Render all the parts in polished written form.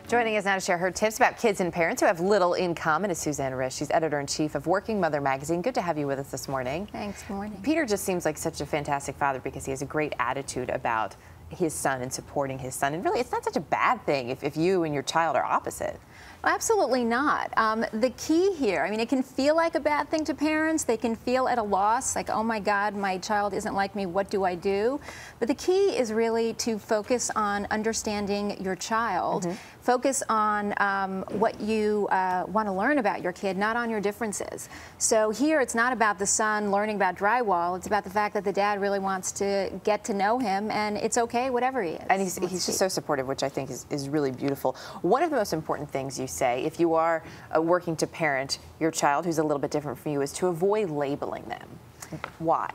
Joining us now to share her tips about kids and parents who have little in common is Suzanne Riss. She's editor-in-chief of Working Mother magazine. Good to have you with us this morning. Thanks. Good morning. Peter just seems like such a fantastic father because he has a great attitude about his son and supporting his son. And really, it's not such a bad thing if you and your child are opposite. Absolutely not. The key here, I mean, it can feel like a bad thing to parents. They can feel at a loss, like, oh my God, my child isn't like me, what do I do? But the key is really to focus on understanding your child. Focus on what you want to learn about your kid, not on your differences. So here, it's not about the son learning about drywall. It's about the fact that the dad really wants to get to know him, and it's okay, whatever he is. And he's just so supportive, which I think is really beautiful. One of the most important things you say, if you are working to parent your child who's a little bit different from you, is to avoid labeling them. Why?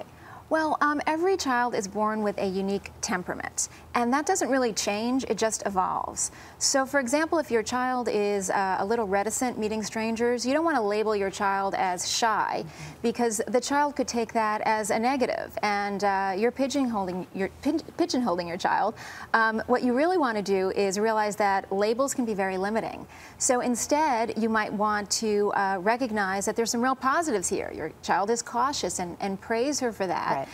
Well, every child is born with a unique temperament, and that doesn't really change, it just evolves. So, for example, if your child is a little reticent meeting strangers, you don't want to label your child as shy, because the child could take that as a negative, and you're pigeonholing your child. What you really want to do is realize that labels can be very limiting. So instead, you might want to recognize that there's some real positives here. Your child is cautious, and praise her for that. Right.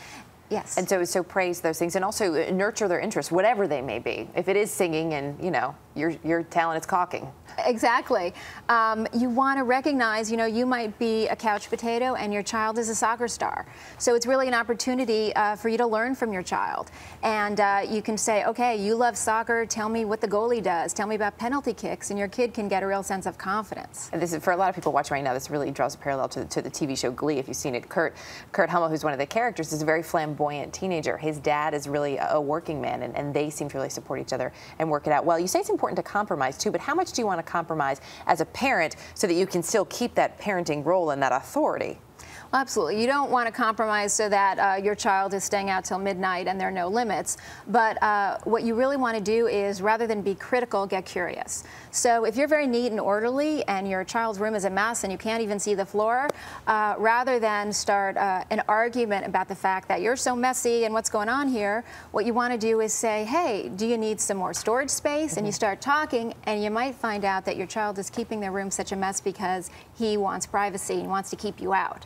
Yes. And so praise those things and also nurture their interests, whatever they may be. If it is singing and, you know, your talent is caulking. Exactly. You want to recognize, you know, you might be a couch potato and your child is a soccer star. So it's really an opportunity for you to learn from your child. And you can say, okay, you love soccer, tell me what the goalie does, tell me about penalty kicks, and your kid can get a real sense of confidence. And this is, for a lot of people watching right now, this really draws a parallel to the TV show Glee, if you've seen it. Kurt Hummel, who's one of the characters, is a very flamboyant teenager. His dad is really a working man, and they seem to really support each other and work it out well. You say it's important to compromise too, but how much do you want to compromise as a parent so that you can still keep that parenting role and that authority? Well, absolutely. You don't want to compromise so that your child is staying out till midnight and there are no limits. But what you really want to do is, rather than be critical, get curious. So if you're very neat and orderly and your child's room is a mess and you can't even see the floor, rather than start an argument about the fact that you're so messy and what's going on here, what you want to do is say, hey, do you need some more storage space? And you start talking, and you might find out that your child is keeping their room such a mess because he wants privacy and wants to keep you out.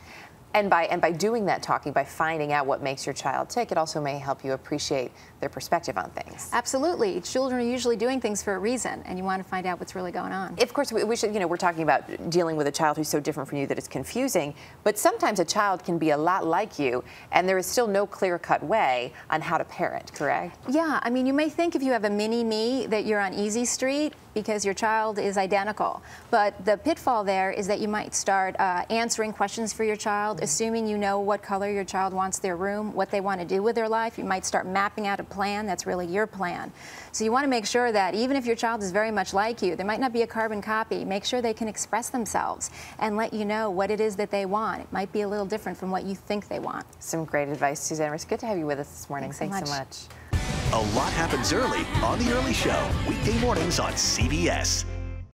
And by doing that talking, by finding out what makes your child tick, it also may help you appreciate their perspective on things. Absolutely. Children are usually doing things for a reason, and you want to find out what's really going on. Of course, we should, you know, we're talking about dealing with a child who's so different from you that it's confusing, but sometimes a child can be a lot like you, and there is still no clear-cut way on how to parent, correct? Yeah, I mean, you may think if you have a mini-me that you're on easy street because your child is identical, but the pitfall there is that you might start answering questions for your child, assuming you know what color your child wants their room, what they want to do with their life. You might start mapping out a plan that's really your plan. So you want to make sure that even if your child is very much like you, there might not be a carbon copy. Make sure they can express themselves and let you know what it is that they want. It might be a little different from what you think they want. Some great advice, Suzanne Riss. Good to have you with us this morning. Thanks so much. A lot happens early on The Early Show, weekday mornings on CBS.